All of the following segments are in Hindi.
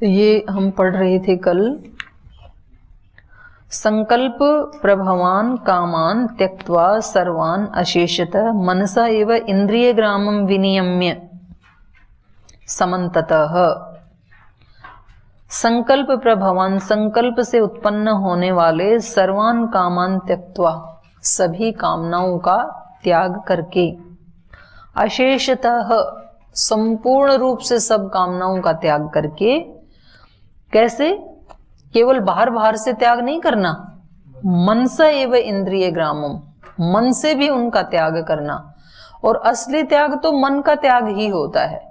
ये हम पढ़ रहे थे कल। संकल्प प्रभवान कामान त्यक्त्वा सर्वान अशेषतः मनसा एव इंद्रिय ग्रामम विनियम्य समन्ततः। संकल्प प्रभवान, संकल्प से उत्पन्न होने वाले, सर्वान कामान त्यक्त्वा, सभी कामनाओं का त्याग करके, अशेषतः, संपूर्ण रूप से सब कामनाओं का त्याग करके। कैसे? केवल बाहर बाहर से त्याग नहीं करना, मनसा एव इंद्रिय ग्रामम, मन से भी उनका त्याग करना। और असली त्याग तो मन का त्याग ही होता है।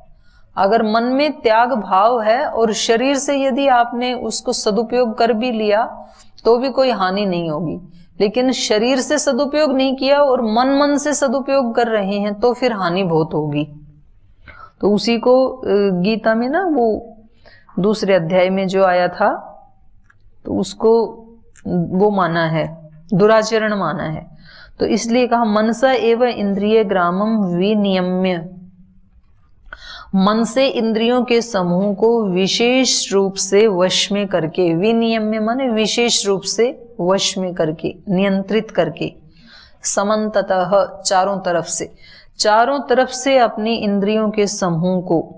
अगर मन में त्याग भाव है और शरीर से यदि आपने उसको सदुपयोग कर भी लिया तो भी कोई हानि नहीं होगी, लेकिन शरीर से सदुपयोग नहीं किया और मन से सदुपयोग कर रहे हैं तो फिर हानि बहुत होगी। तो उसी को गीता में ना वो दूसरे अध्याय में जो आया था तो उसको वो माना है, दुराचरण माना है। तो इसलिए कहा मनसा एव इंद्रिय ग्रामम विनियम्य, मन से इंद्रियों के समूह को विशेष रूप से वश में करके, विनियम्य माने विशेष रूप से वश में करके, नियंत्रित करके, समन्ततः, चारों तरफ से, चारों तरफ से अपनी इंद्रियों के समूह को,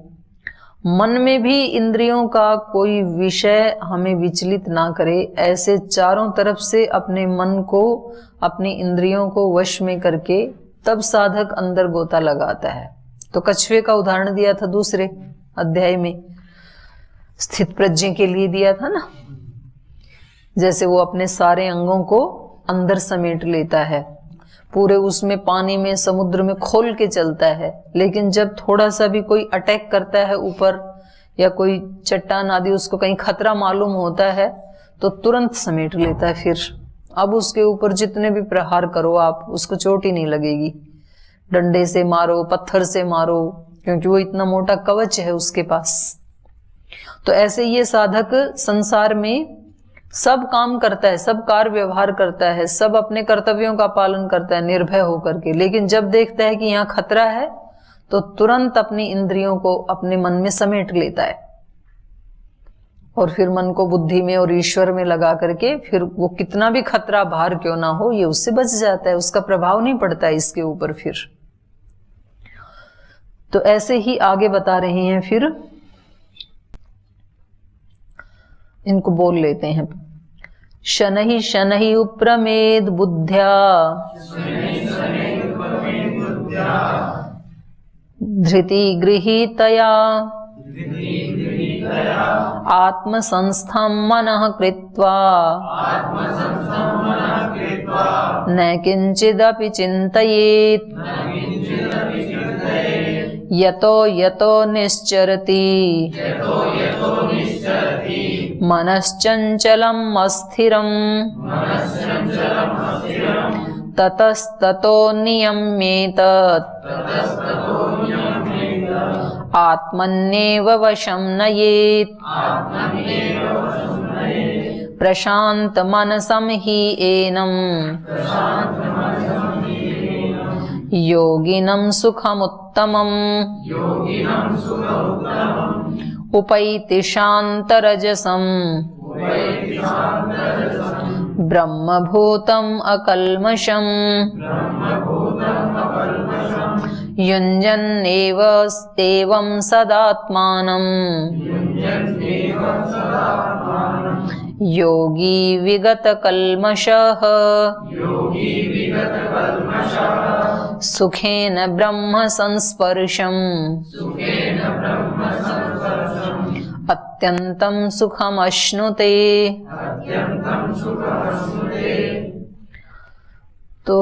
मन में भी इंद्रियों का कोई विषय हमें विचलित ना करे, ऐसे चारों तरफ से अपने मन को, अपनी इंद्रियों को वश में करके तब साधक अंदर गोता लगाता है। तो कछुए का उदाहरण दिया था दूसरे अध्याय में, स्थित प्रज्ञ के लिए दिया था ना, जैसे वो अपने सारे अंगों को अंदर समेट लेता है, पूरे उसमें पानी में, समुद्र में खोल के चलता है, लेकिन जब थोड़ा सा भी कोई अटैक करता है ऊपर या कोई चट्टान आदि उसको कहीं खतरा मालूम होता है तो तुरंत समेट लेता है। फिर अब उसके ऊपर जितने भी प्रहार करो आप, उसको चोट ही नहीं लगेगी। डंडे से मारो, पत्थर से मारो, क्योंकि वो इतना मोटा कवच है उसके पास। तो ऐसे ये साधक संसार में सब काम करता है, सब कार्य व्यवहार करता है, सब अपने कर्तव्यों का पालन करता है निर्भय होकर के, लेकिन जब देखता है कि यहाँ खतरा है तो तुरंत अपनी इंद्रियों को अपने मन में समेट लेता है और फिर मन को बुद्धि में और ईश्वर में लगा करके फिर वो कितना भी खतरा बाहर क्यों ना हो ये उससे बच जाता है, उसका प्रभाव नहीं पड़ता है इसके ऊपर। फिर तो ऐसे ही आगे बता रहे हैं, फिर इनको बोल लेते हैं। शनहि शनहि उप्रमेद बुद्ध्या धृति गृहीतया आत्मसंस्थं मनः कृत्वा न किंचिदपि चिन्तयेत् यतो यतो निश्चरति मनश्चंचलम् अस्थिरम् ततस्ततो नियम्येत आत्मन्येव वशं नयेत् प्रशांत मनसं हि एनं योगिनं सुखमुत्तमम् उपैति शान्तरजसं ब्रह्मभूतम् अकल्मषम् युञ्जन्नेव एवं सदात्मानं योगी विगतकल्मषः सुखेन ब्रह्म संस्पर्शम् अत्यन्तं सुखम् अश्नुते। तो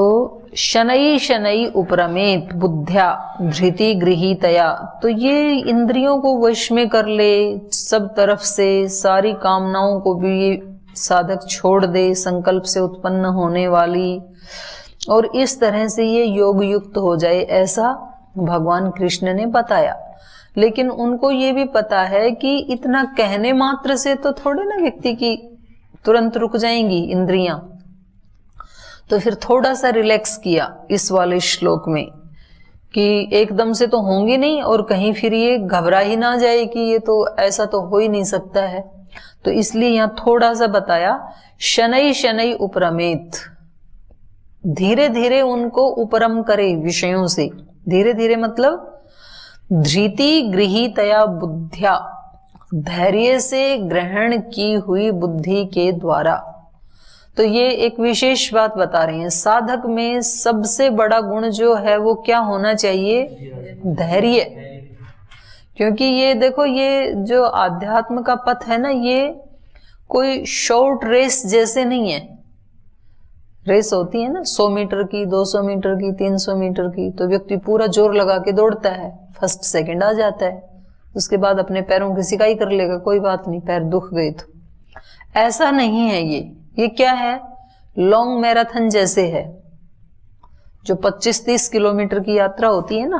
शनई शनई उपरमेत बुद्ध्या धृति गृहीतया, तो ये इंद्रियों को वश में कर ले, सब तरफ से सारी कामनाओं को भी ये साधक छोड़ दे, संकल्प से उत्पन्न होने वाली, और इस तरह से ये योग युक्त हो जाए, ऐसा भगवान कृष्ण ने बताया। लेकिन उनको ये भी पता है कि इतना कहने मात्र से तो थोड़े ना व्यक्ति की तुरंत रुक जाएंगी इंद्रियां। तो फिर थोड़ा सा रिलैक्स किया इस वाले श्लोक में कि एकदम से तो होंगी नहीं और कहीं फिर ये घबरा ही ना जाए कि ये तो ऐसा तो हो ही नहीं सकता है। तो इसलिए यहां थोड़ा सा बताया, शनै शनै उपरमेत, धीरे धीरे उनको उपरम करे विषयों से। धीरे धीरे मतलब धृति गृहीतया बुद्ध्या, धैर्य से ग्रहण की हुई बुद्धि के द्वारा। तो ये एक विशेष बात बता रही हैं, साधक में सबसे बड़ा गुण जो है वो क्या होना चाहिए? धैर्य। क्योंकि ये देखो, ये जो आध्यात्म का पथ है ना, ये कोई शॉर्ट रेस जैसे नहीं है। रेस होती है ना 100 मीटर की, 200 मीटर की, 300 मीटर की, तो व्यक्ति पूरा जोर लगा के दौड़ता है, फर्स्ट सेकंड आ जाता है, उसके बाद अपने पैरों की सिकाई कर लेगा, कोई बात नहीं, पैर दुख गए तो। ऐसा नहीं है ये क्या है? लॉन्ग मैराथन जैसे है, जो 25-30 किलोमीटर की यात्रा होती है ना,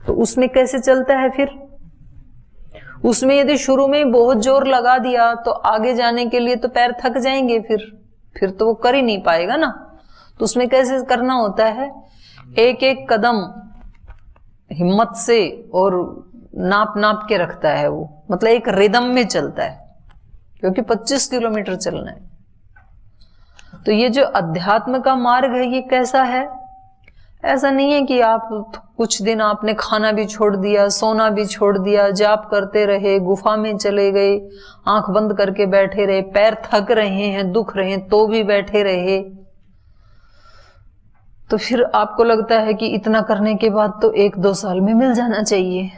तो उसमें कैसे चलता है फिर? उसमें यदि शुरू में बहुत जोर लगा दिया तो आगे जाने के लिए तो पैर थक जाएंगे, फिर तो वो कर ही नहीं पाएगा ना। तो उसमें कैसे करना होता है? एक एक कदम हिम्मत से और नाप नाप के रखता है वो, मतलब एक रिदम में चलता है, क्योंकि 25 किलोमीटर चलना है। तो ये जो अध्यात्म का मार्ग है ये कैसा है? ऐसा नहीं है कि आप कुछ दिन आपने खाना भी छोड़ दिया, सोना भी छोड़ दिया, जाप करते रहे, गुफा में चले गए, आंख बंद करके बैठे रहे, पैर थक रहे हैं, दुख रहे हैं, तो भी बैठे रहे। तो फिर आपको लगता है कि इतना करने के बाद तो 1-2 साल में मिल जाना चाहिए।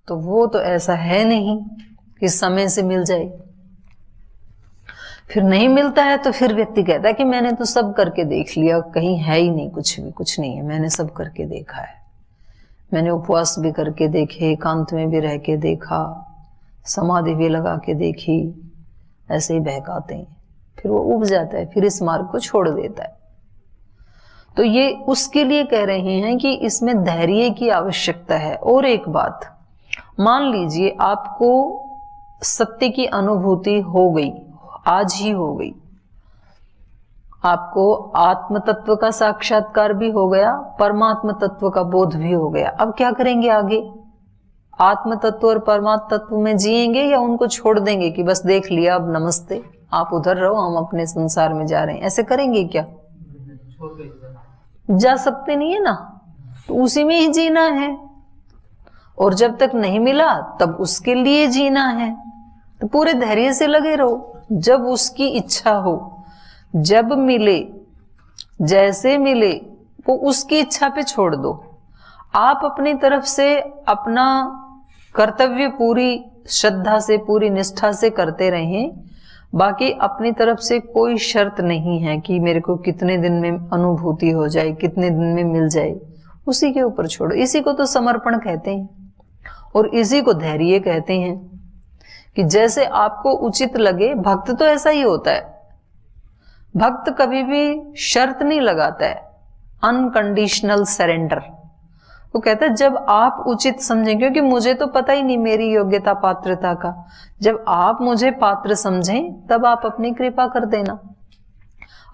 तो वो तो ऐसा है नहीं कि समय से मिल जाए। फिर नहीं मिलता है तो फिर व्यक्ति कहता है कि मैंने तो सब करके देख लिया, कहीं है ही नहीं, कुछ नहीं है, मैंने सब करके देखा है, मैंने उपवास भी करके देखे, एकांत में भी रह के देखा, समाधि भी लगा के देखी, ऐसे ही बहकाते हैं। फिर वो उब जाता है, फिर इस मार्ग को छोड़ देता है। तो ये उसके लिए कह रहे हैं कि इसमें धैर्य की आवश्यकता है। और एक बात, मान लीजिए आपको सत्य की अनुभूति हो गई, आज ही हो गई, आपको आत्म तत्व का साक्षात्कार भी हो गया, परमात्म तत्व का बोध भी हो गया। अब क्या करेंगे आगे? आत्म तत्व और परमात्म तत्व में जिएंगे या उनको छोड़ देंगे कि बस देख लिया, अब नमस्ते, आप उधर रहो, हम अपने संसार में जा रहे हैं? ऐसे करेंगे क्या? जा सकते नहीं है ना, तो उसी में ही जीना है। और जब तक नहीं मिला तब उसके लिए जीना है, तो पूरे धैर्य से लगे रहो। जब उसकी इच्छा हो, जब मिले, जैसे मिले, वो उसकी इच्छा पे छोड़ दो। आप अपनी तरफ से अपना कर्तव्य पूरी श्रद्धा से, पूरी निष्ठा से करते रहें। बाकी अपनी तरफ से कोई शर्त नहीं है कि मेरे को कितने दिन में अनुभूति हो जाए, कितने दिन में मिल जाए, उसी के ऊपर छोड़ो। इसी को तो समर्पण कहते हैं और इसी को धैर्य कहते हैं कि जैसे आपको उचित लगे। भक्त तो ऐसा ही होता है, भक्त कभी भी शर्त नहीं लगाता है, अनकंडीशनल सरेंडर। वो कहता है जब आप उचित समझें, क्योंकि मुझे तो पता ही नहीं मेरी योग्यता पात्रता का, जब आप मुझे पात्र समझें तब आप अपनी कृपा कर देना।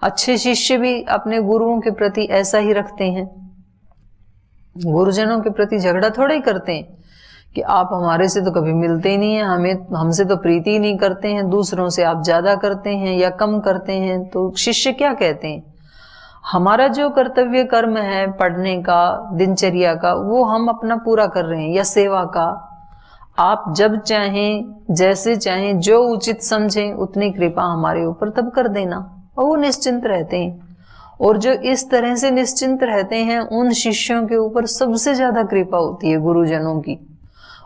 अच्छे शिष्य भी अपने गुरुओं के प्रति ऐसा ही रखते हैं, गुरुजनों के प्रति झगड़ा थोड़ा ही करते हैं कि आप हमारे से तो कभी मिलते ही नहीं है, हमसे तो प्रीति ही नहीं करते हैं, दूसरों से आप ज्यादा करते हैं या कम करते हैं। तो शिष्य क्या कहते हैं? हमारा जो कर्तव्य कर्म है पढ़ने का, दिनचर्या का, वो हम अपना पूरा कर रहे हैं, या सेवा का, आप जब चाहें, जैसे चाहें, जो उचित समझें उतनी कृपा हमारे ऊपर तब कर देना। और वो निश्चिंत रहते हैं। और जो इस तरह से निश्चिंत रहते हैं उन शिष्यों के ऊपर सबसे ज्यादा कृपा होती है गुरुजनों की।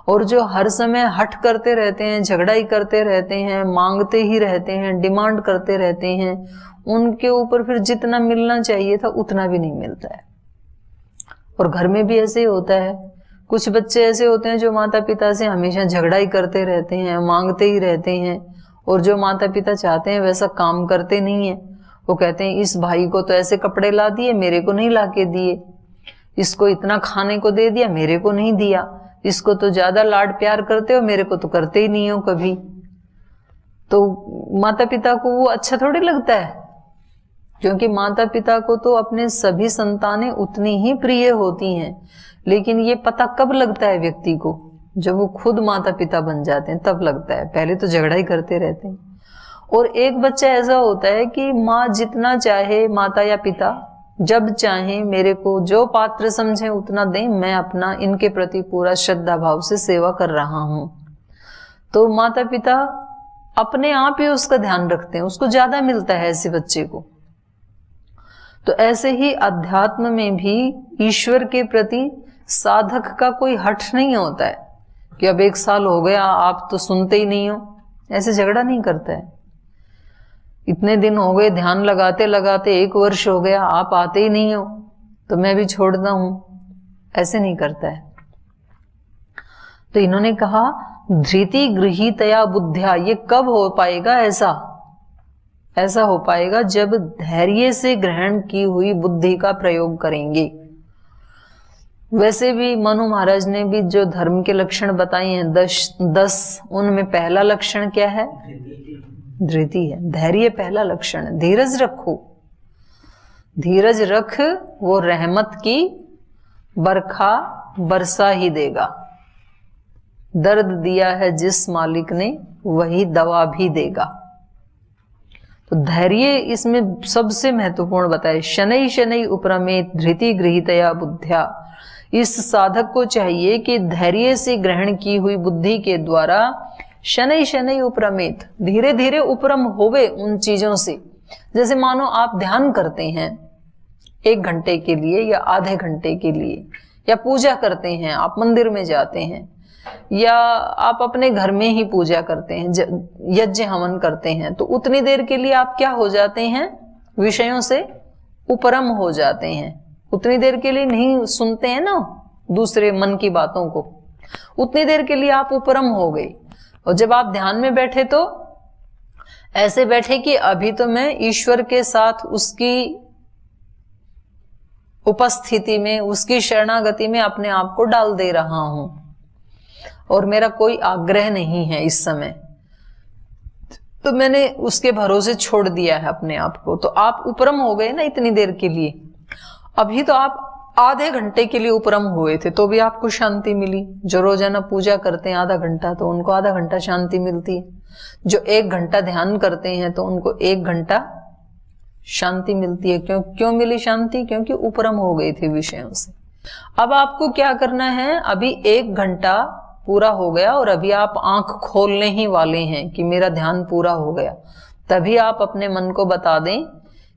और जो हर समय हठ करते रहते हैं, झगड़ा ही करते रहते हैं, मांगते ही रहते हैं, डिमांड करते रहते हैं, उनके ऊपर फिर जितना मिलना चाहिए था उतना भी नहीं मिलता है। और घर में भी ऐसे ही होता है। कुछ बच्चे ऐसे होते हैं जो माता पिता से हमेशा झगड़ा ही करते रहते हैं, मांगते ही रहते हैं, और जो माता पिता चाहते हैं वैसा काम करते नहीं है। वो कहते हैं इस भाई को तो ऐसे कपड़े ला दिए, मेरे को नहीं ला के दिए, इसको इतना खाने को दे दिया, मेरे को नहीं दिया, इसको तो ज्यादा लाड प्यार करते हो, मेरे को तो करते ही नहीं हो कभी। तो माता पिता को वो अच्छा थोड़ी लगता है। क्योंकि माता पिता को तो अपने सभी संतानें उतनी ही प्रिय होती हैं, लेकिन ये पता कब लगता है व्यक्ति को, जब वो खुद माता पिता बन जाते हैं तब लगता है, पहले तो झगड़ा ही करते रहते हैं। और एक बच्चा ऐसा होता है कि माँ जितना चाहे, माता या पिता जब चाहे मेरे को जो पात्र समझे उतना दें, मैं अपना इनके प्रति पूरा श्रद्धा भाव से सेवा कर रहा हूं। तो माता पिता अपने आप ही उसका ध्यान रखते हैं, उसको ज्यादा मिलता है ऐसे बच्चे को। तो ऐसे ही अध्यात्म में भी ईश्वर के प्रति साधक का कोई हठ नहीं होता है कि अब 1 साल हो गया आप तो सुनते ही नहीं हो, ऐसे झगड़ा नहीं करता है। इतने दिन हो गए ध्यान लगाते लगाते, 1 वर्ष हो गया आप आते ही नहीं हो तो मैं भी छोड़ता हूं, ऐसे नहीं करता है। तो इन्होंने कहा धृति गृहीतया बुद्ध्या, ये कब हो पाएगा? ऐसा हो पाएगा जब धैर्य से ग्रहण की हुई बुद्धि का प्रयोग करेंगे। वैसे भी मनु महाराज ने भी जो धर्म के लक्षण बताए हैं 10, उनमें पहला लक्षण क्या है? धृति है। धैर्य पहला लक्षण है। धीरज रखो, धीरज रख, वो रहमत की बरखा बरसा ही देगा। दर्द दिया है जिस मालिक ने वही दवा भी देगा। तो धैर्य इसमें सबसे महत्वपूर्ण बताए। शनै शनै उपरमेत धृति गृहीतया बुद्ध्या। इस साधक को चाहिए कि धैर्य से ग्रहण की हुई बुद्धि के द्वारा शनै शनै उपरमेत, धीरे धीरे उपरम होवे उन चीजों से। जैसे मानो आप ध्यान करते हैं 1 घंटे के लिए या आधे घंटे के लिए, या पूजा करते हैं, आप मंदिर में जाते हैं, या आप अपने घर में ही पूजा करते हैं, यज्ञ हवन करते हैं, तो उतनी देर के लिए आप क्या हो जाते हैं? विषयों से उपरम हो जाते हैं। उतनी देर के लिए नहीं सुनते हैं ना दूसरे मन की बातों को, उतनी देर के लिए आप उपरम हो गए। और जब आप ध्यान में बैठे तो ऐसे बैठे कि अभी तो मैं ईश्वर के साथ उसकी उपस्थिति में, उसकी शरणागति में अपने आप को डाल दे रहा हूं और मेरा कोई आग्रह नहीं है इस समय, तो मैंने उसके भरोसे छोड़ दिया है अपने आप को। तो आप उपरम हो गए ना इतनी देर के लिए। अभी तो आप आधे घंटे के लिए उपरम हुए थे तो भी आपको शांति मिली। जो रोजाना पूजा करते हैं आधा घंटा, तो उनको आधा घंटा शांति मिलती है। जो 1 घंटा ध्यान करते हैं तो उनको 1 घंटा शांति मिलती है। क्यों मिली शांति? क्योंकि उपरम हो गए थे विषयों से। अब आपको क्या करना है? अभी 1 घंटा पूरा हो गया और अभी आप आंख खोलने ही वाले हैं कि मेरा ध्यान पूरा हो गया। तभी आप अपने मन को बता दें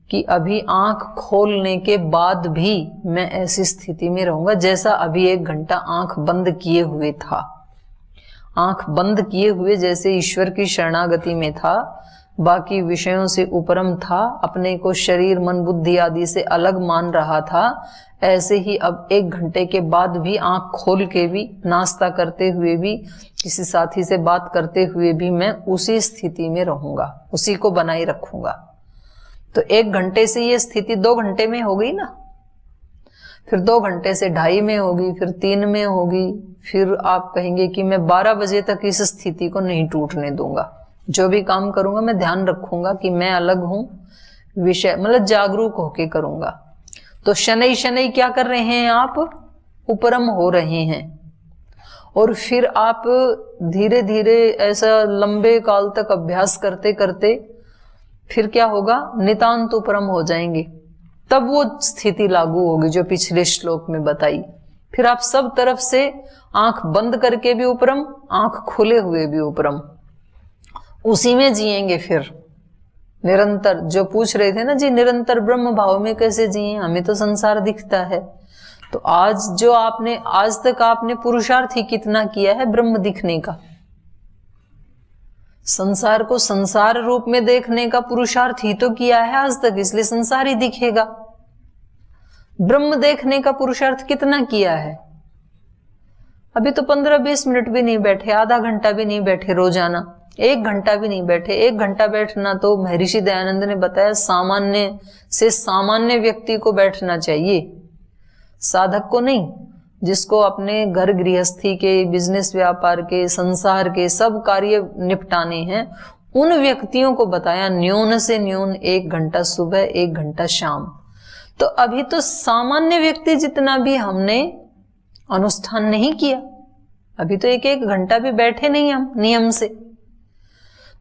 कि अभी आंख खोलने के बाद भी मैं ऐसी स्थिति में रहूंगा जैसा अभी 1 घंटा आंख बंद किए हुए था। आंख बंद किए हुए जैसे ईश्वर की शरणागति में था, बाकी विषयों से उपरम था, अपने को शरीर मन बुद्धि आदि से अलग मान रहा था, ऐसे ही अब 1 घंटे के बाद भी आंख खोल के भी, नाश्ता करते हुए भी, किसी साथी से बात करते हुए भी मैं उसी स्थिति में रहूंगा, उसी को बनाए रखूंगा। तो 1 घंटे से ये स्थिति 2 घंटे में हो गई ना, फिर 2 घंटे से 2.5 में होगी, फिर 3 में होगी, फिर आप कहेंगे कि मैं 12 बजे तक इस स्थिति को नहीं टूटने दूंगा। जो भी काम करूंगा मैं ध्यान रखूंगा कि मैं अलग हूं, विषय मतलब जागरूक होके करूंगा। तो शनै शनै क्या कर रहे हैं आप? उपरम हो रहे हैं। और फिर आप धीरे धीरे ऐसा लंबे काल तक अभ्यास करते करते फिर क्या होगा? नितांत उपरम हो जाएंगे। तब वो स्थिति लागू होगी जो पिछले श्लोक में बताई। फिर आप सब तरफ से आंख बंद करके भी उपरम, आंख खुले हुए भी उपरम, उसी में जिएंगे फिर निरंतर। जो पूछ रहे थे ना जी, निरंतर ब्रह्म भाव में कैसे जिए? हमें तो संसार दिखता है। तो आज जो आपने, आज तक आपने पुरुषार्थ ही कितना किया है ब्रह्म दिखने का? संसार को संसार रूप में देखने का पुरुषार्थ ही तो किया है आज तक, इसलिए संसार ही दिखेगा। ब्रह्म देखने का पुरुषार्थ कितना किया है? अभी तो 15-20 मिनट भी नहीं बैठे, आधा घंटा भी नहीं बैठे रोजाना, 1 घंटा भी नहीं बैठे। 1 घंटा बैठना तो महर्षि दयानंद ने बताया सामान्य से सामान्य व्यक्ति को बैठना चाहिए, साधक को नहीं। जिसको अपने घर गृहस्थी के, बिजनेस व्यापार के, संसार के सब कार्य निपटाने हैं, उन व्यक्तियों को बताया न्यून से न्यून 1 घंटा सुबह 1 घंटा शाम। तो अभी तो सामान्य व्यक्ति जितना भी हमने अनुष्ठान नहीं किया, अभी तो 1-1 घंटा भी बैठे नहीं हम नियम से,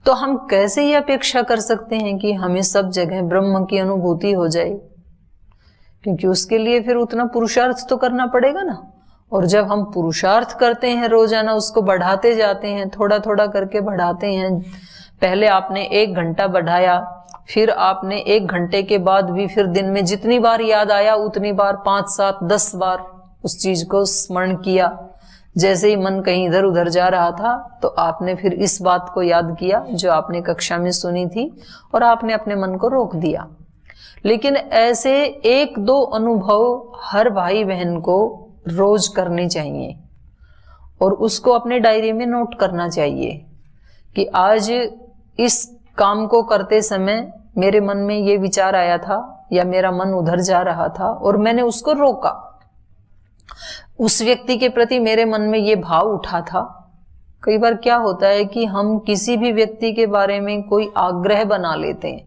तो हम कैसे ये अपेक्षा कर सकते हैं कि हमें सब जगह ब्रह्म की अनुभूति हो जाए? क्योंकि उसके लिए फिर उतना पुरुषार्थ तो करना पड़ेगा ना। और जब हम पुरुषार्थ करते हैं रोजाना, उसको बढ़ाते जाते हैं, थोड़ा थोड़ा करके बढ़ाते हैं, पहले आपने 1 घंटा बढ़ाया, फिर आपने 1 घंटे के बाद भी फिर दिन में जितनी बार याद आया उतनी बार 5, 7, 10 बार उस चीज को स्मरण किया। जैसे ही मन कहीं इधर उधर जा रहा था तो आपने फिर इस बात को याद किया जो आपने कक्षा में सुनी थी और आपने अपने मन को रोक दिया। लेकिन ऐसे 1-2 अनुभव हर भाई बहन को रोज करने चाहिए और उसको अपने डायरी में नोट करना चाहिए कि आज इस काम को करते समय मेरे मन में ये विचार आया था या मेरा मन उधर जा रहा था और मैंने उसको रोका। उस व्यक्ति के प्रति मेरे मन में ये भाव उठा था। कई बार क्या होता है कि हम किसी भी व्यक्ति के बारे में कोई आग्रह बना लेते हैं,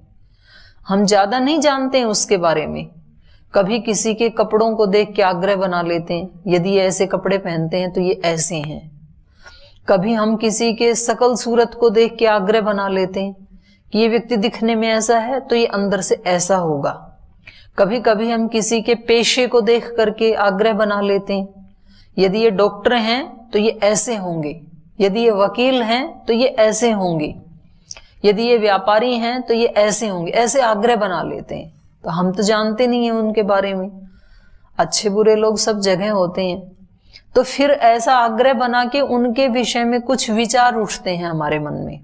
हम ज्यादा नहीं जानते हैं उसके बारे में। कभी किसी के कपड़ों को देख के आग्रह बना लेते हैं, यदि ये ऐसे कपड़े पहनते हैं तो ये ऐसे हैं। कभी हम किसी के शकल सूरत को देख के आग्रह बना लेते हैं कि ये व्यक्ति दिखने में ऐसा है तो ये अंदर से ऐसा होगा। कभी कभी हम किसी के पेशे को देख करके आग्रह बना लेते हैं, यदि ये डॉक्टर हैं तो ये ऐसे होंगे, यदि ये वकील हैं तो ये ऐसे होंगे, यदि ये व्यापारी हैं तो ये ऐसे होंगे। ऐसे आग्रह बना लेते हैं। तो हम तो जानते नहीं हैं उनके बारे में, अच्छे बुरे लोग सब जगह होते हैं। तो फिर ऐसा आग्रह बना के उनके विषय में कुछ विचार उठते हैं हमारे मन में,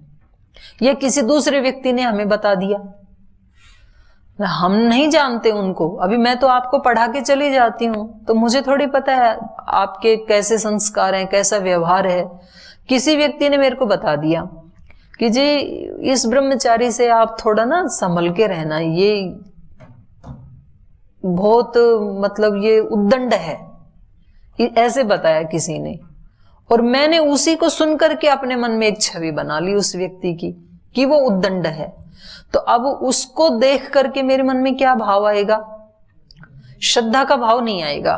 या किसी दूसरे व्यक्ति ने हमें बता दिया, हम नहीं जानते उनको। अभी मैं तो आपको पढ़ा के चली जाती हूँ तो मुझे थोड़ी पता है आपके कैसे संस्कार हैं, कैसा व्यवहार है। किसी व्यक्ति ने मेरे को बता दिया कि जी इस ब्रह्मचारी से आप थोड़ा ना संभल के रहना, ये बहुत मतलब ये उद्दंड है, ऐसे बताया किसी ने। और मैंने उसी को सुनकर के अपने मन में एक छवि बना ली उस व्यक्ति की कि वो उद्दंड है। तो अब उसको देख करके मेरे मन में क्या भाव आएगा? श्रद्धा का भाव नहीं आएगा,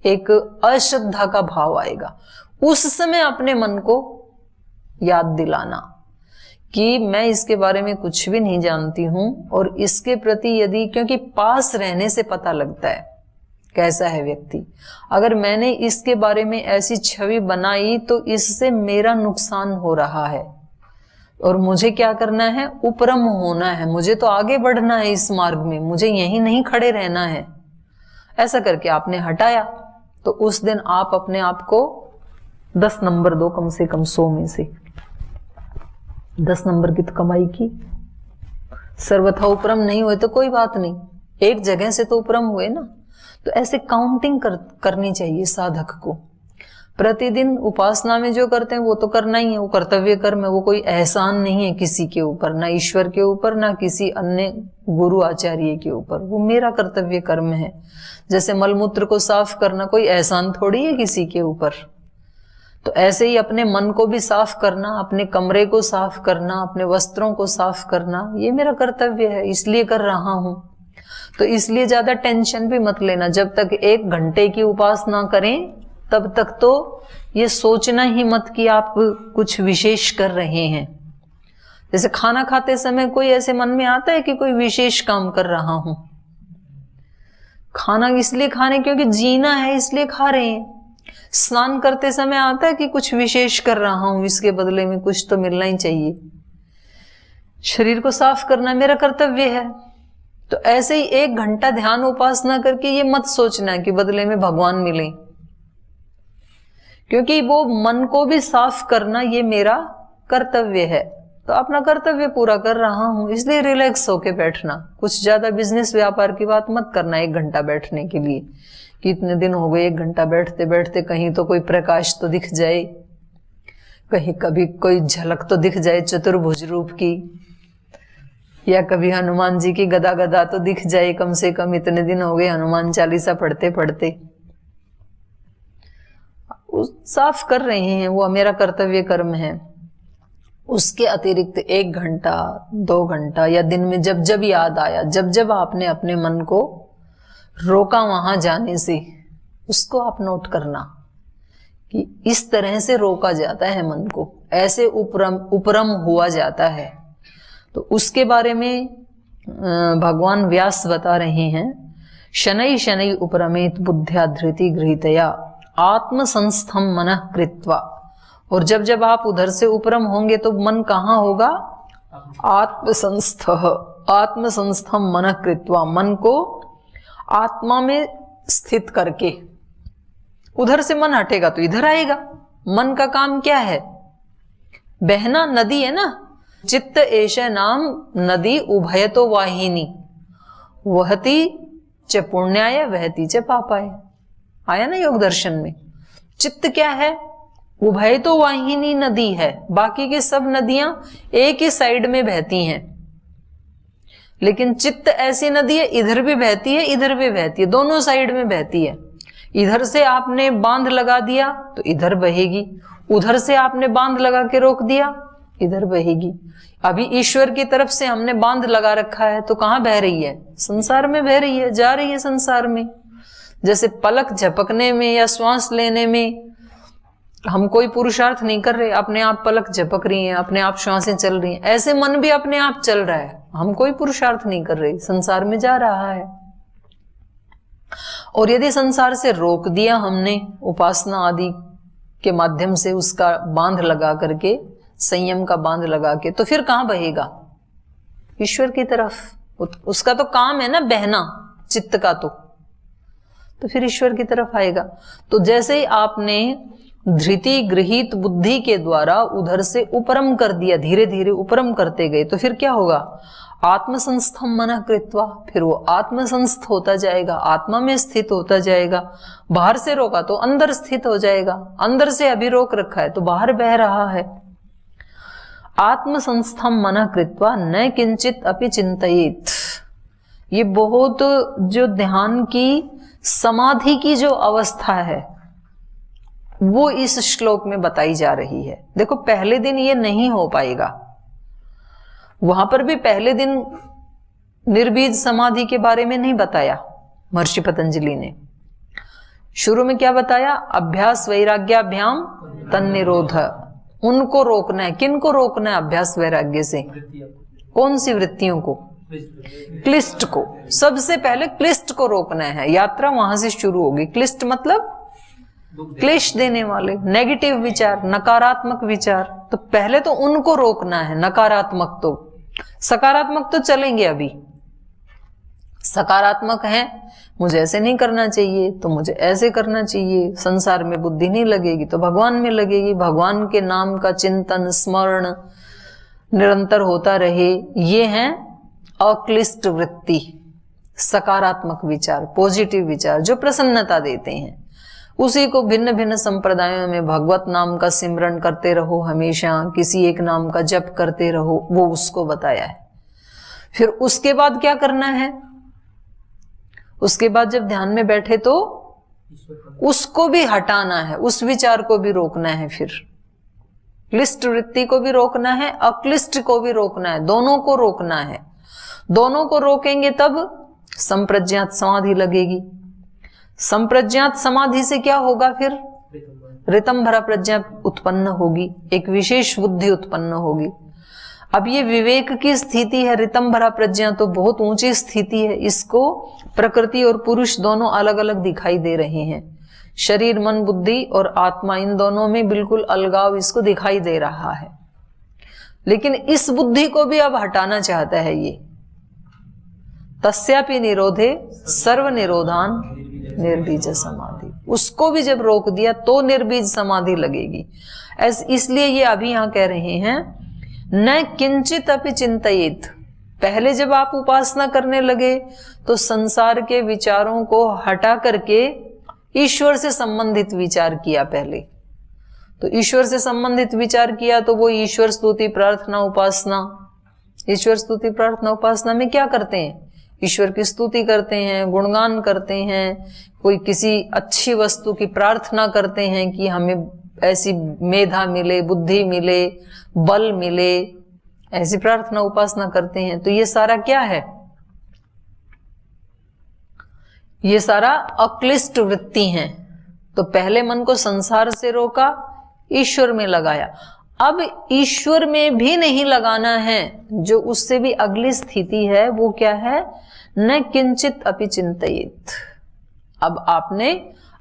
एक अश्रद्धा का भाव आएगा। उस समय अपने मन को याद दिलाना कि मैं इसके बारे में कुछ भी नहीं जानती हूं और इसके प्रति यदि, क्योंकि पास रहने से पता लगता है कैसा है व्यक्ति। अगर मैंने इसके बारे में ऐसी छवि बनाई तो इससे मेरा नुकसान हो रहा है और मुझे क्या करना है? उपरम होना है, मुझे तो आगे बढ़ना है इस मार्ग में, मुझे यहीं नहीं खड़े रहना है। ऐसा करके आपने हटाया तो उस दिन आप अपने आप को 10 नंबर दो, कम से कम 100 में से 10 नंबर की तो कमाई की। सर्वथा उपरम नहीं हुए तो कोई बात नहीं, एक जगह से तो उपरम हुए ना। तो ऐसे काउंटिंग करनी चाहिए साधक को। प्रतिदिन उपासना में जो करते हैं वो तो करना ही है, वो कर्तव्य कर्म है, वो कोई एहसान नहीं है किसी के ऊपर, ना ईश्वर के ऊपर, ना किसी अन्य गुरु आचार्य के ऊपर। वो मेरा कर्तव्य कर्म है। जैसे मलमूत्र को साफ करना कोई एहसान थोड़ी है किसी के ऊपर। तो ऐसे ही अपने मन को भी साफ करना, अपने कमरे को साफ करना, अपने वस्त्रों को साफ करना, ये मेरा कर्तव्य है, इसलिए कर रहा हूं। तो इसलिए ज्यादा टेंशन भी मत लेना। जब तक 1 घंटे की उपासना करें तब तक तो ये सोचना ही मत कि आप कुछ विशेष कर रहे हैं। जैसे खाना खाते समय कोई ऐसे मन में आता है कि कोई विशेष काम कर रहा हूं। खाना इसलिए खाने क्योंकि जीना है, इसलिए खा रहे हैं। स्नान करते समय आता है कि कुछ विशेष कर रहा हूं, इसके बदले में कुछ तो मिलना ही चाहिए। शरीर को साफ करना मेरा कर्तव्य है। तो ऐसे ही 1 घंटा ध्यान उपासना करके ये मत सोचना कि बदले में भगवान मिले, क्योंकि वो मन को भी साफ करना ये मेरा कर्तव्य है। तो अपना कर्तव्य पूरा कर रहा हूं, इसलिए रिलैक्स होके बैठना। कुछ ज्यादा बिजनेस व्यापार की बात मत करना 1 घंटा बैठने के लिए कि इतने दिन हो गए 1 घंटा बैठते बैठते कहीं तो कोई प्रकाश तो दिख जाए, कहीं कभी कोई झलक तो दिख जाए चतुर्भुज रूप की, या कभी हनुमान जी की गदा गदा तो दिख जाए कम से कम। इतने दिन हो गए हनुमान चालीसा पढ़ते पढ़ते। साफ कर रहे हैं, वो मेरा कर्तव्य कर्म है। उसके अतिरिक्त 1 घंटा 2 घंटा या दिन में जब जब याद आया, जब जब आपने अपने मन को रोका वहां जाने से, उसको आप नोट करना कि इस तरह से रोका जाता है मन को, ऐसे उपरम हुआ जाता है। तो उसके बारे में भगवान व्यास बता रहे हैं, शनै शनै उपरमेत बुद्ध्या धृति गृहीतया आत्म संस्थम मनः कृत्वा। और जब जब आप उधर से उपरम होंगे तो मन कहाँ होगा? आत्म संस्थम मनः कृत्वा, मन को आत्मा में स्थित करके। उधर से मन हटेगा तो इधर आएगा। मन का काम क्या है? बहना, नदी है ना। चित्त एष नाम नदी उभयतो वाहिनी, वहती च पुण्याय वहती च पापाय। आया ना योग दर्शन में। चित्त क्या है? उभयतो वाहिनी नदी है। बाकी की सब नदियां एक ही साइड में बहती हैं, लेकिन चित्त ऐसी नदी है, इधर भी बहती है इधर भी बहती है, दोनों साइड में बहती है। इधर से आपने बांध लगा दिया तो इधर बहेगी, उधर से आपने बांध लगा के रोक दिया इधर बहेगी। अभी ईश्वर की तरफ से हमने बांध लगा रखा है तो कहां बह रही है? संसार में बह रही है, जा रही है संसार में। जैसे पलक झपकने में या श्वास लेने में हम कोई पुरुषार्थ नहीं कर रहे, अपने आप पलक झपक रही हैं, अपने आप श्वासें चल रही हैं, ऐसे मन भी अपने आप चल रहा है, हम कोई पुरुषार्थ नहीं कर रहे, संसार में जा रहा है। और यदि संसार से रोक दिया हमने उपासना आदि के माध्यम से, उसका बांध लगा करके, संयम का बांध लगा के, तो फिर कहां बहेगा? ईश्वर की तरफ। उसका तो काम है ना बहना, चित्त का तो फिर ईश्वर की तरफ आएगा। तो जैसे ही आपने धृति गृहीत बुद्धि के द्वारा उधर से उपरम कर दिया, धीरे धीरे उपरम करते गए, तो फिर क्या होगा? आत्मसंस्थम मनः कृत्वा, फिर वो आत्मसंस्थ होता जाएगा, आत्मा में स्थित होता जाएगा। बाहर से रोका तो अंदर स्थित हो जाएगा, अंदर से अभी रोक रखा है तो बाहर बह रहा है। आत्मसंस्थम मनः कृत्वा न किंचित अपि चिंतयेत। ये बहुत जो ध्यान की समाधि की जो अवस्था है वो इस श्लोक में बताई जा रही है। देखो पहले दिन ये नहीं हो पाएगा, वहां पर भी पहले दिन निर्बीज समाधि के बारे में नहीं बताया महर्षि पतंजलि ने। शुरू में क्या बताया? अभ्यास वैराग्याभ्याम तन्निरोध। उनको रोकना है। किन को रोकना है? अभ्यास वैराग्य से। कौन सी वृत्तियों को? क्लिष्ट को। सबसे पहले क्लिष्ट को रोकना है। यात्रा वहां से शुरू होगी। क्लिष्ट मतलब क्लेश देने वाले, नेगेटिव विचार, नकारात्मक विचार। तो पहले तो उनको रोकना है, नकारात्मक। तो सकारात्मक तो चलेंगे अभी। सकारात्मक है, मुझे ऐसे नहीं करना चाहिए तो मुझे ऐसे करना चाहिए, संसार में बुद्धि नहीं लगेगी तो भगवान में लगेगी, भगवान के नाम का चिंतन स्मरण निरंतर होता रहे। ये है अक्लिष्ट वृत्ति, सकारात्मक विचार, पॉजिटिव विचार जो प्रसन्नता देते हैं। उसी को भिन्न भिन्न संप्रदायों में भगवत नाम का सिमरन करते रहो, हमेशा किसी एक नाम का जप करते रहो, वो उसको बताया है। फिर उसके बाद क्या करना है? उसके बाद जब ध्यान में बैठे तो उसको भी हटाना है, उस विचार को भी रोकना है। फिर क्लिष्ट वृत्ति को भी रोकना है, अक्लिष्ट को भी रोकना है, दोनों को रोकना है। दोनों को रोकेंगे तब संप्रज्ञात समाधि लगेगी। संप्रज्ञात समाधि से क्या होगा? फिर ऋतंभरा प्रज्ञा उत्पन्न होगी, एक विशेष बुद्धि उत्पन्न होगी। अब ये विवेक की स्थिति है। ऋतंभरा प्रज्ञा तो बहुत ऊंची स्थिति है। इसको प्रकृति और पुरुष दोनों अलग अलग दिखाई दे रहे हैं। शरीर, मन, बुद्धि और आत्मा, इन दोनों में बिल्कुल अलगाव इसको दिखाई दे रहा है। लेकिन इस बुद्धि को भी अब हटाना चाहता है ये। तस्यापि निरोधे सर्व निरोधान निर्बीज समाधि। उसको भी जब रोक दिया तो निर्बीज समाधि लगेगी। इसलिए ये अभी यहां कह रहे हैं न किंचित अपि चिंतयेत। पहले जब आप उपासना करने लगे तो संसार के विचारों को हटा करके ईश्वर से संबंधित विचार किया। पहले तो ईश्वर से संबंधित विचार किया तो वो ईश्वर स्तुति प्रार्थना उपासना। ईश्वर स्तुति प्रार्थना उपासना में क्या करते हैं? ईश्वर की स्तुति करते हैं, गुणगान करते हैं, कोई किसी अच्छी वस्तु की प्रार्थना करते हैं कि हमें ऐसी मेधा मिले, बुद्धि मिले, बल मिले, ऐसी प्रार्थना उपासना करते हैं। तो ये सारा क्या है? ये सारा अक्लिष्ट वृत्ति हैं। तो पहले मन को संसार से रोका, ईश्वर में लगाया। अब ईश्वर में भी नहीं लगाना है, जो उससे भी अगली स्थिति है वो क्या है? न किंचित अपि चिंतयेत। अब आपने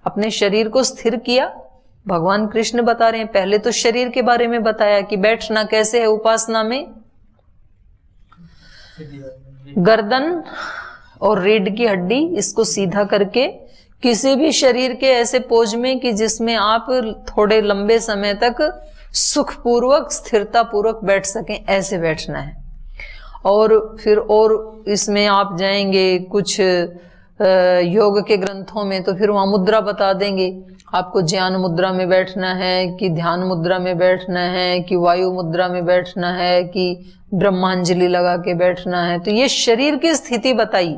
अपने शरीर को स्थिर किया। भगवान कृष्ण बता रहे हैं, पहले तो शरीर के बारे में बताया कि बैठना कैसे है उपासना में। गर्दन और रीढ़ की हड्डी इसको सीधा करके किसी भी शरीर के ऐसे पोज में कि जिसमें आप थोड़े लंबे समय तक सुखपूर्वक स्थिरता पूर्वक बैठ सकें, ऐसे बैठना है। और फिर और इसमें आप जाएंगे कुछ योग के ग्रंथों में, तो फिर वहां मुद्रा बता देंगे आपको, ज्ञान मुद्रा में बैठना है कि ध्यान मुद्रा में बैठना है कि वायु मुद्रा में बैठना है कि ब्रह्मांजलि लगा के बैठना है। तो ये शरीर की स्थिति बताई।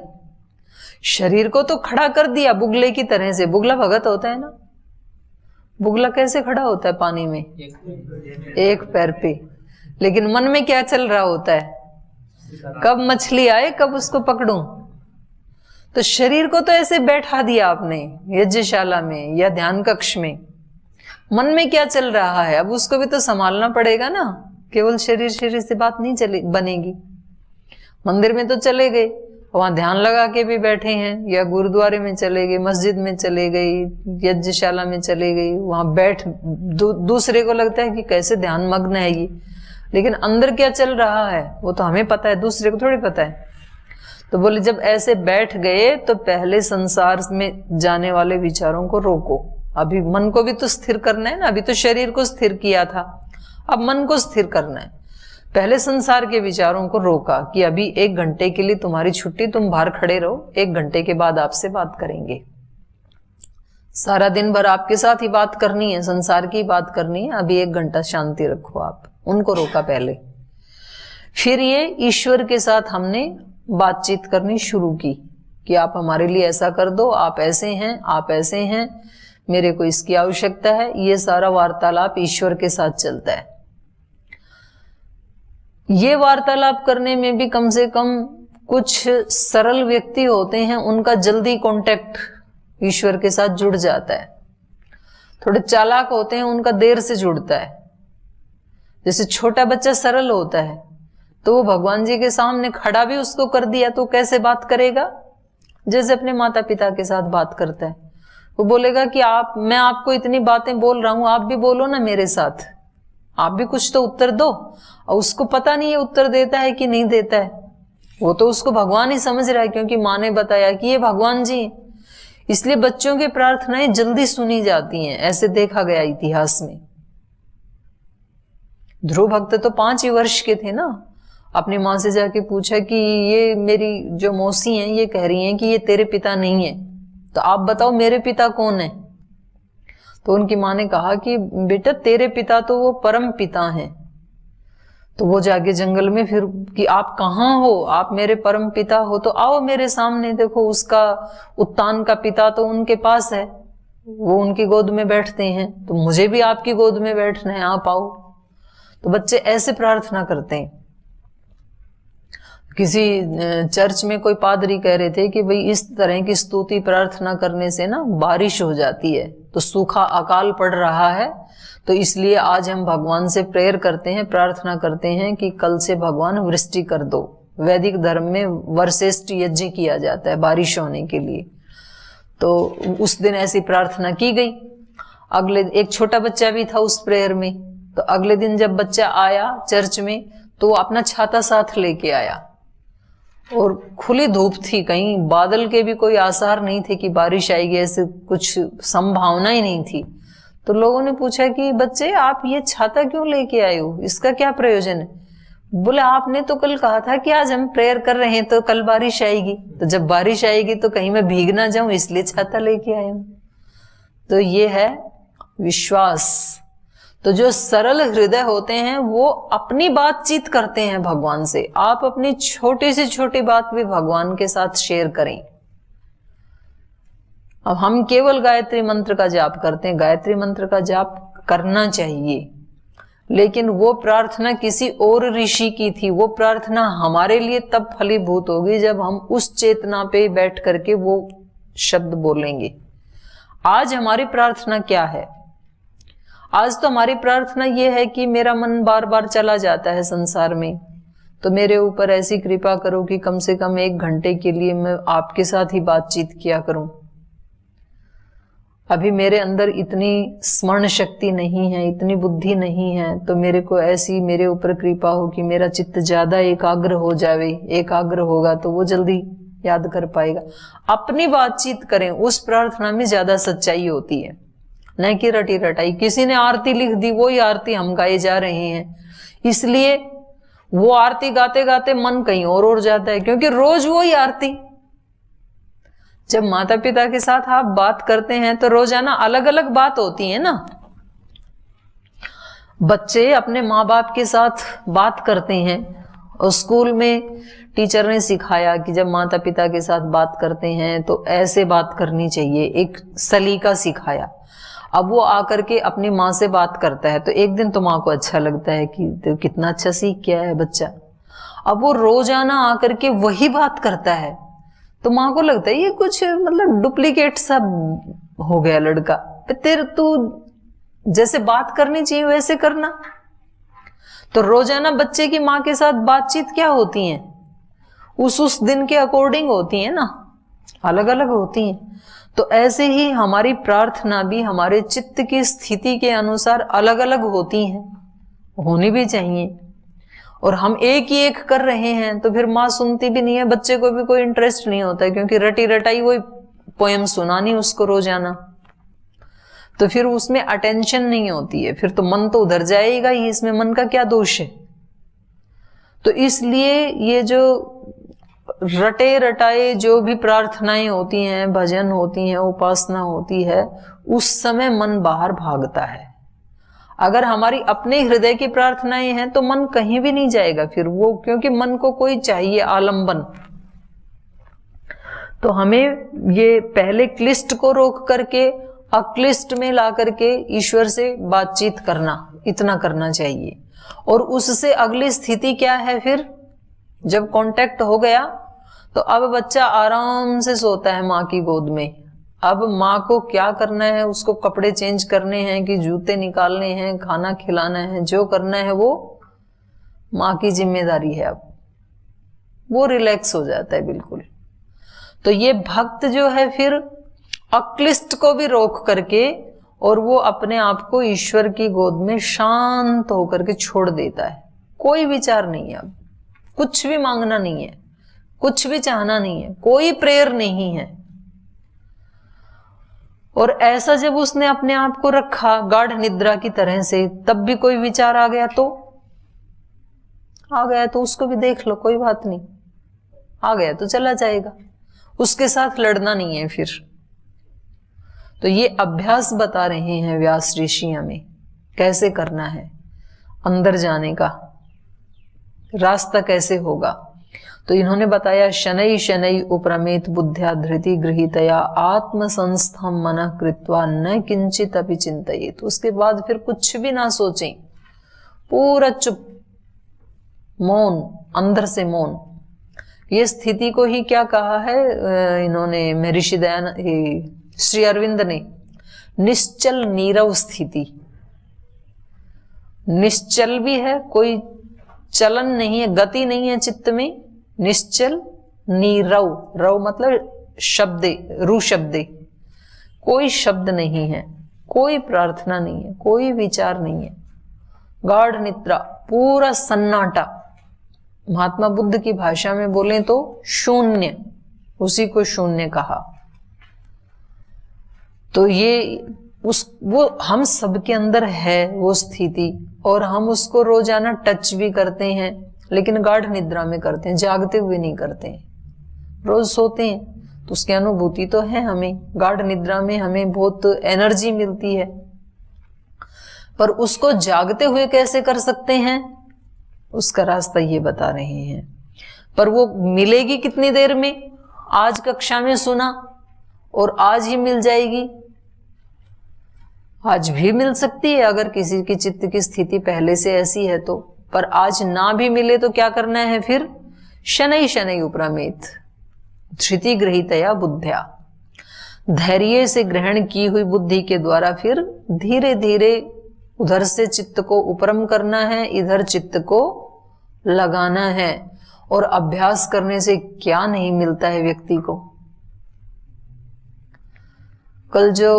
शरीर को तो खड़ा कर दिया बुगले की तरह से। बुगला भगत होता है ना, बुगला कैसे खड़ा होता है पानी में? एक पैर पे। लेकिन मन में क्या चल रहा होता है? कब मछली आए, कब उसको पकड़ूं। तो शरीर को तो ऐसे बैठा दिया आपने यज्ञशाला में या ध्यान कक्ष में। मन में क्या चल रहा है अब उसको भी तो संभालना पड़ेगा ना। केवल शरीर शरीर से बात नहीं चले बनेगी। मंदिर में तो चले गए, वहां ध्यान लगा के भी बैठे हैं, या गुरुद्वारे में चले गए, मस्जिद में चले गई, यज्ञशाला में चले गई, वहां बैठ दूसरे को लगता है कि कैसे ध्यान मग्न है ये, लेकिन अंदर क्या चल रहा है वो तो हमें पता है, दूसरे को थोड़ी पता है। तो बोले जब ऐसे बैठ गए तो पहले संसार में जाने वाले विचारों को रोको। अभी मन को भी तो स्थिर करना है ना, अभी तो शरीर को स्थिर किया था, अब मन को स्थिर करना है। पहले संसार के विचारों को रोका कि अभी 1 घंटे के लिए तुम्हारी छुट्टी, तुम बाहर खड़े रहो, 1 घंटे के बाद आपसे बात करेंगे। सारा दिन भर आपके साथ ही बात करनी है, संसार की बात करनी है, अभी 1 घंटा शांति रखो। आप उनको रोका पहले। फिर ये ईश्वर के साथ हमने बातचीत करनी शुरू की कि आप हमारे लिए ऐसा कर दो, आप ऐसे हैं, आप ऐसे हैं, मेरे को इसकी आवश्यकता है। ये सारा वार्तालाप ईश्वर के साथ चलता है। ये वार्तालाप करने में भी कम से कम कुछ सरल व्यक्ति होते हैं, उनका जल्दी कांटेक्ट ईश्वर के साथ जुड़ जाता है। थोड़े चालाक होते हैं, उनका देर से जुड़ता है। जैसे छोटा बच्चा सरल होता है तो वो भगवान जी के सामने खड़ा भी उसको कर दिया तो कैसे बात करेगा? जैसे अपने माता पिता के साथ बात करता है। वो बोलेगा कि मैं आपको इतनी बातें बोल रहा हूं, आप भी बोलो ना मेरे साथ, आप भी कुछ तो उत्तर दो। और उसको पता नहीं है उत्तर देता है कि नहीं देता है, वो तो उसको भगवान ही समझ रहा है, क्योंकि माँ ने बताया कि ये भगवान जी हैं। इसलिए बच्चों की प्रार्थनाएं जल्दी सुनी जाती हैं, ऐसे देखा गया इतिहास में। ध्रुव भक्त तो 5 ही वर्ष के थे ना। अपनी माँ से जाके पूछा कि ये मेरी जो मौसी हैं ये कह रही हैं कि ये तेरे पिता नहीं है, तो आप बताओ मेरे पिता कौन है? तो उनकी माँ ने कहा कि बेटा तेरे पिता तो वो परम पिता हैं। तो वो जाके जंगल में फिर कि आप कहाँ हो, आप मेरे परम पिता हो तो आओ मेरे सामने, देखो उसका उत्तान का पिता तो उनके पास है, वो उनकी गोद में बैठते हैं, तो मुझे भी आपकी गोद में बैठना है, आप आओ। तो बच्चे ऐसे प्रार्थना करते हैं। किसी चर्च में कोई पादरी कह रहे थे कि भाई इस तरह की स्तुति प्रार्थना करने से ना बारिश हो जाती है, तो सूखा अकाल पड़ रहा है, तो इसलिए आज हम भगवान से प्रेयर करते हैं, प्रार्थना करते हैं कि कल से भगवान वृष्टि कर दो। वैदिक धर्म में वर्षेष्ठ यज्ञ किया जाता है बारिश होने के लिए। तो उस दिन ऐसी प्रार्थना की गई। अगले एक छोटा बच्चा भी था उस प्रेयर में। तो अगले दिन जब बच्चा आया चर्च में तो वो अपना छाता साथ लेके आया, और खुली धूप थी, कहीं बादल के भी कोई आसार नहीं थे कि बारिश आएगी, ऐसे कुछ संभावना ही नहीं थी। तो लोगों ने पूछा कि बच्चे आप ये छाता क्यों लेके आए हो, इसका क्या प्रयोजन है? बोले आपने तो कल कहा था कि आज हम प्रेयर कर रहे हैं तो कल बारिश आएगी, तो जब बारिश आएगी तो कहीं मैं भीग ना जाऊं इसलिए छाता लेके आया हूं। तो ये है विश्वास। तो जो सरल हृदय होते हैं वो अपनी बातचीत करते हैं भगवान से। आप अपनी छोटी से छोटी बात भी भगवान के साथ शेयर करें। अब हम केवल गायत्री मंत्र का जाप करते हैं। गायत्री मंत्र का जाप करना चाहिए, लेकिन वो प्रार्थना किसी और ऋषि की थी। वो प्रार्थना हमारे लिए तब फलीभूत होगी जब हम उस चेतना पे बैठ करके वो शब्द बोलेंगे। आज हमारी प्रार्थना क्या है? आज तो हमारी प्रार्थना ये है कि मेरा मन बार बार चला जाता है संसार में, तो मेरे ऊपर ऐसी कृपा करो कि कम से कम 1 घंटे के लिए मैं आपके साथ ही बातचीत किया करूं। अभी मेरे अंदर इतनी स्मरण शक्ति नहीं है, इतनी बुद्धि नहीं है, तो मेरे को ऐसी मेरे ऊपर कृपा हो कि मेरा चित्त ज्यादा एकाग्र हो जावे। एकाग्र होगा तो वो जल्दी याद कर पाएगा। अपनी बातचीत करें, उस प्रार्थना में ज्यादा सच्चाई होती है, न कि रटी रटाई। किसी ने आरती लिख दी, वही आरती हम गाए जा रहे हैं, इसलिए वो आरती गाते गाते मन कहीं और जाता है, क्योंकि रोज वही आरती। जब माता पिता के साथ आप बात करते हैं तो रोजाना अलग अलग बात होती है ना। बच्चे अपने माँ बाप के साथ बात करते हैं, और स्कूल में टीचर ने सिखाया कि जब माता पिता के साथ बात करते हैं तो ऐसे बात करनी चाहिए, एक सलीका सिखाया। अब वो आकर के अपनी माँ से बात करता है तो एक दिन तो माँ को अच्छा लगता है कि तो कितना अच्छा सीख गया है बच्चा। अब वो रोजाना आकर के वही बात करता है तो माँ को लगता है ये कुछ मतलब डुप्लीकेट सा हो गया लड़का, तेरे तू जैसे बात करनी चाहिए वैसे करना। तो रोजाना बच्चे की माँ के साथ बातचीत क्या होती है, उस दिन के अकॉर्डिंग होती है ना, अलग अलग होती है। तो ऐसे ही हमारी प्रार्थना भी हमारे चित्त की स्थिति के अनुसार अलग अलग होती हैं, होनी भी चाहिए। और हम एक ही एक कर रहे हैं तो फिर माँ सुनती भी नहीं है, बच्चे को भी कोई इंटरेस्ट नहीं होता है, क्योंकि रटी रटाई वही पोयम सुनानी उसको रोजाना, तो फिर उसमें अटेंशन नहीं होती है, फिर तो मन तो उधर जाएगा ही, इसमें मन का क्या दोष है। तो इसलिए ये जो रटे रटाए जो भी प्रार्थनाएं होती हैं, भजन होती हैं, उपासना होती है, उस समय मन बाहर भागता है। अगर हमारी अपने हृदय की प्रार्थनाएं हैं तो मन कहीं भी नहीं जाएगा फिर वो, क्योंकि मन को कोई चाहिए आलंबन। तो हमें ये पहले क्लिष्ट को रोक करके अक्लिष्ट में ला करके ईश्वर से बातचीत करना, इतना करना चाहिए। और उससे अगली स्थिति क्या है, फिर जब कांटेक्ट हो गया तो अब बच्चा आराम से सोता है माँ की गोद में। अब माँ को क्या करना है, उसको कपड़े चेंज करने हैं कि जूते निकालने हैं, खाना खिलाना है, जो करना है वो माँ की जिम्मेदारी है। अब वो रिलैक्स हो जाता है बिल्कुल। तो ये भक्त जो है फिर अक्लिष्ट को भी रोक करके और वो अपने आप को ईश्वर की गोद में शांत होकर के छोड़ देता है। कोई विचार नहीं है, अब कुछ भी मांगना नहीं है, कुछ भी चाहना नहीं है, कोई प्रेयर नहीं है। और ऐसा जब उसने अपने आप को रखा गाढ़ निद्रा की तरह से, तब भी कोई विचार आ गया तो उसको भी देख लो, कोई बात नहीं, आ गया तो चला जाएगा, उसके साथ लड़ना नहीं है फिर। तो ये अभ्यास बता रहे हैं व्यास ऋषि हमें कैसे करना है, अंदर जाने का रास्ता कैसे होगा। तो इन्होंने बताया शनै शनै उपरमेत बुद्ध्या धृति गृहीतया आत्म संस्थम मनः कृत्वा न किंचित अपि चिंतयेत। उसके बाद फिर कुछ भी ना सोचें, पूरा चुप, मौन, अंदर से मौन। ये स्थिति को ही क्या कहा है इन्होंने, महर्षि दयानंद श्री अरविंद ने, निश्चल नीरव स्थिति। निश्चल भी है, कोई चलन नहीं है, गति नहीं है चित्त में, निश्चल नीरव, रव मतलब शब्दे, रू शब्दे, कोई शब्द नहीं है, कोई प्रार्थना नहीं है, कोई विचार नहीं है, गाढ़ निद्रा, पूरा सन्नाटा। महात्मा बुद्ध की भाषा में बोलें तो शून्य, उसी को शून्य कहा। तो ये वो हम सबके अंदर है वो स्थिति, और हम उसको रोजाना टच भी करते हैं, लेकिन गाढ़ निद्रा में करते हैं, जागते हुए नहीं करते हैं। रोज सोते हैं तो उसकी अनुभूति तो है हमें, गाढ़ निद्रा में हमें बहुत एनर्जी मिलती है, पर उसको जागते हुए कैसे कर सकते हैं, उसका रास्ता ये बता रहे हैं। पर वो मिलेगी कितनी देर में, आज कक्षा में सुना और आज ही मिल जाएगी, आज भी मिल सकती है अगर किसी की चित्त की स्थिति पहले से ऐसी है तो, पर आज ना भी मिले तो क्या करना है फिर? शनै शनै उपरमेत धृति गृहीतया बुद्ध्या, धैर्य से ग्रहण की हुई बुद्धि के द्वारा फिर धीरे धीरे उधर से चित्त को उपरम करना है, इधर चित्त को लगाना है। और अभ्यास करने से क्या नहीं मिलता है व्यक्ति को। कल जो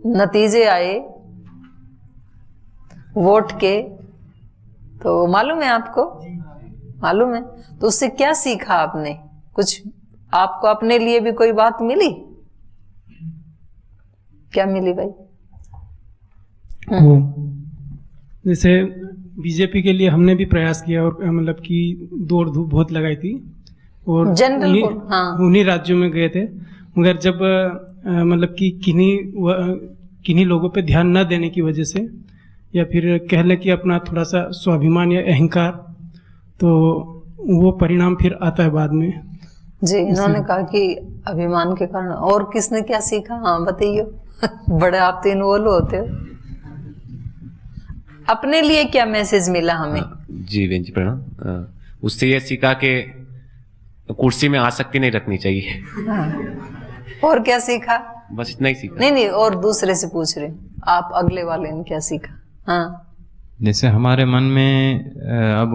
नतीजे आए वोट के, तो मालूम है आपको? मालूम है? तो उससे क्या सीखा आपने? कुछ आपको अपने लिए भी कोई बात मिली? क्या मिली भाई? जैसे बीजेपी के लिए हमने भी प्रयास किया और मतलब कि दौड़ धूप बहुत लगाई थी और उन्हीं राज्यों में गए थे, मगर जब मतलब कि किन्हीं लोगों पे ध्यान न देने की वजह से, या फिर कह ले कि अपना थोड़ा सा स्वाभिमान या अहंकार, तो वो परिणाम फिर आता है बाद में। जी, इन्होंने कहा कि अभिमान के कारण। और किसने क्या सीखा? हाँ बताइए। बड़े आप तो इन्वॉल्व होते हो, अपने लिए क्या मैसेज मिला हमें? जी बहन जी प्रणाम। उससे ये सीखा कि कुर्सी में आसक्ति नहीं रखनी चाहिए। हाँ। और क्या सीखा? बस इतना ही सीखा। नहीं, और दूसरे से पूछ रहे आप, अगले वाले ने क्या सीखा? हाँ, जैसे हमारे मन में अब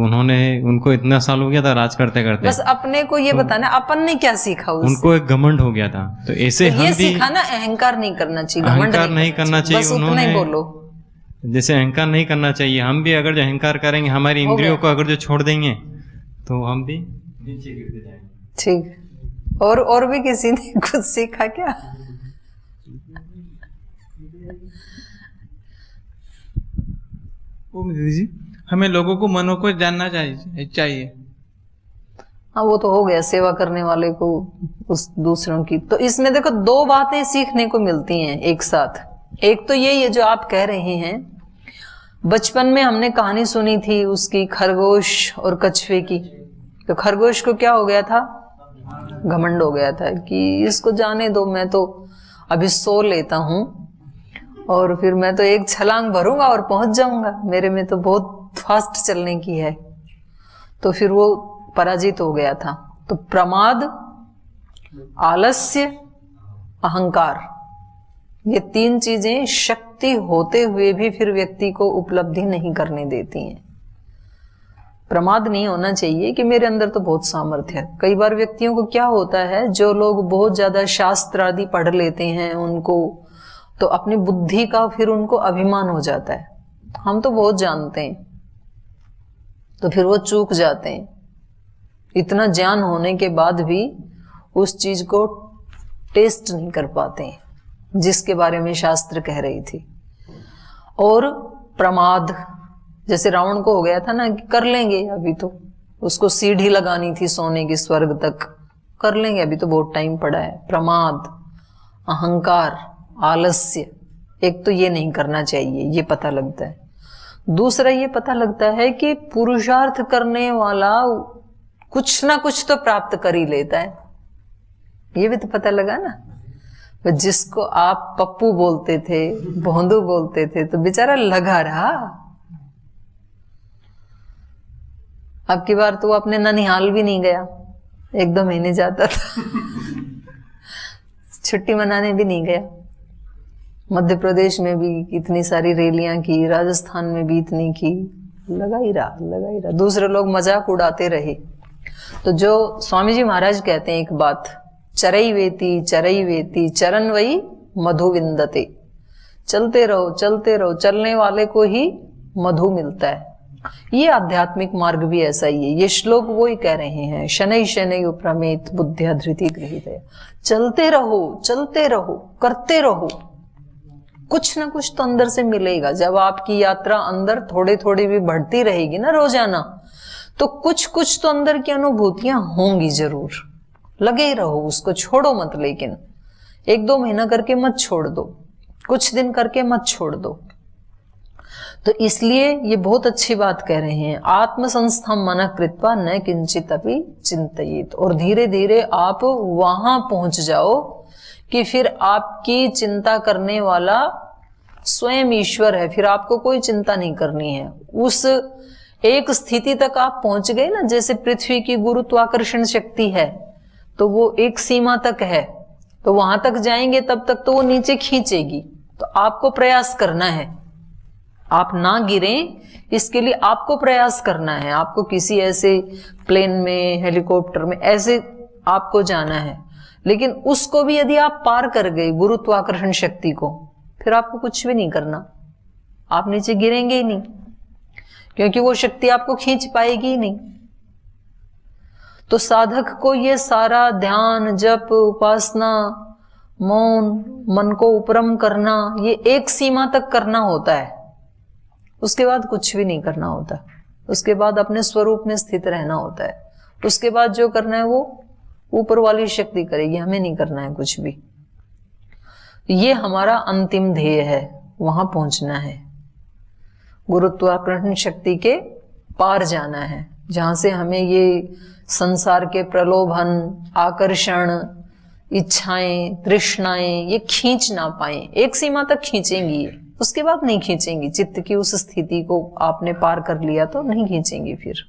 उनको इतना साल हो गया था राज करते करते, बस अपने को ये बताना अपन ने क्या सीखा उससे? उनको एक घमंड हो गया था, तो ऐसे तो हम ये भी सीखा ना, अहंकार नहीं करना चाहिए, अहंकार नहीं करना चाहिए। बस उतना ही बोलो। जैसे अहंकार नहीं करना चाहिए, हम भी अगर जो अहंकार करेंगे, हमारी इंद्रियों को अगर जो छोड़ देंगे, तो हम भी नीचे गिरते जाएंगे। ठीक। और भी किसी ने कुछ सीखा क्या? दीदी जी, हमें लोगों को मनों को जानना चाहिए। हाँ, वो तो हो गया सेवा करने वाले को उस दूसरों की। तो इसमें देखो दो बातें सीखने को मिलती हैं एक साथ। एक तो यही है जो आप कह रहे हैं, बचपन में हमने कहानी सुनी थी उसकी, खरगोश और कछुए की। तो खरगोश को क्या हो गया था? घमंड हो गया था कि इसको जाने दो, मैं तो अभी सो लेता हूं और फिर मैं तो एक छलांग भरूंगा और पहुंच जाऊंगा, मेरे में तो बहुत फास्ट चलने की है। तो फिर वो पराजित हो गया था। तो प्रमाद, आलस्य, अहंकार, ये तीन चीजें शक्ति होते हुए भी फिर व्यक्ति को उपलब्धि नहीं करने देती हैं। प्रमाद नहीं होना चाहिए कि मेरे अंदर तो बहुत सामर्थ्य है। कई बार व्यक्तियों को क्या होता है, जो लोग बहुत ज्यादा शास्त्र आदि पढ़ लेते हैं, उनको तो अपनी बुद्धि का फिर उनको अभिमान हो जाता है, हम तो बहुत जानते हैं, तो फिर वो चूक जाते हैं। इतना ज्ञान होने के बाद भी उस चीज को टेस्ट नहीं कर पाते हैं जिसके बारे में शास्त्र कह रही थी। और प्रमाद, जैसे रावण को हो गया था ना कि कर लेंगे, अभी तो उसको सीढ़ी लगानी थी सोने की स्वर्ग तक, कर लेंगे, अभी तो बहुत टाइम पड़ा है। प्रमाद, अहंकार, आलस्य, एक तो ये नहीं करना चाहिए, ये पता लगता है। दूसरा ये पता लगता है कि पुरुषार्थ करने वाला कुछ ना कुछ तो प्राप्त कर ही लेता है, ये भी तो पता लगा ना। जिसको आप पप्पू बोलते थे, भोंदू बोलते थे, तो बेचारा लगा रहा। अब की बार तो वो अपने ननिहाल भी नहीं गया, 1-2 महीने जाता था। छुट्टी मनाने भी नहीं गया। मध्य प्रदेश में भी इतनी सारी रैलियां की, राजस्थान में भी इतनी की, लगा ही रहा। दूसरे लोग मजाक उड़ाते रहे। तो जो स्वामी जी महाराज कहते हैं एक बात, चरई वेती चरण वही मधु विंदते, चलते रहो, चलने वाले को ही मधु मिलता है। ये आध्यात्मिक मार्ग भी ऐसा ही है। ये श्लोक वो ही कह रहे हैं, शनै शनै उपरमेत बुद्ध्या धृति गृहीतया, चलते रहो, करते रहो, कुछ ना कुछ तो अंदर से मिलेगा। जब आपकी यात्रा अंदर थोड़ी थोड़ी भी बढ़ती रहेगी ना रोजाना, तो कुछ तो अंदर की अनुभूतियां होंगी जरूर। लगे ही रहो, उसको छोड़ो मत। लेकिन 1-2 महीना करके मत छोड़ दो, कुछ दिन करके मत छोड़ दो। तो इसलिए ये बहुत अच्छी बात कह रहे हैं, आत्म संस्थम मन कृत्वा न किंचित अपि चिंतयेत। और धीरे धीरे आप वहां पहुंच जाओ कि फिर आपकी चिंता करने वाला स्वयं ईश्वर है, फिर आपको कोई चिंता नहीं करनी है। उस एक स्थिति तक आप पहुंच गए ना, जैसे पृथ्वी की गुरुत्वाकर्षण शक्ति है तो वो एक सीमा तक है, तो वहां तक जाएंगे तब तक तो वो नीचे खींचेगी। तो आपको प्रयास करना है, आप ना गिरें इसके लिए आपको प्रयास करना है। आपको किसी ऐसे प्लेन में, हेलीकॉप्टर में ऐसे आपको जाना है, लेकिन उसको भी यदि आप पार कर गए गुरुत्वाकर्षण शक्ति को, फिर आपको कुछ भी नहीं करना, आप नीचे गिरेंगे ही नहीं, क्योंकि वो शक्ति आपको खींच पाएगी ही नहीं। तो साधक को ये सारा ध्यान, जप, उपासना, मौन, मन को उपरम करना, ये एक सीमा तक करना होता है, उसके बाद कुछ भी नहीं करना होता। उसके बाद अपने स्वरूप में स्थित रहना होता है। उसके बाद जो करना है वो ऊपर वाली शक्ति करेगी, हमें नहीं करना है कुछ भी। ये हमारा अंतिम ध्येय है, वहां पहुंचना है, गुरुत्वाकर्षण शक्ति के पार जाना है, जहां से हमें ये संसार के प्रलोभन, आकर्षण, इच्छाएं, तृष्णाएं ये खींच ना पाए। एक सीमा तक खींचेंगी ये, उसके बाद नहीं खींचेंगी। चित्त की उस स्थिति को आपने पार कर लिया तो नहीं खींचेंगी फिर।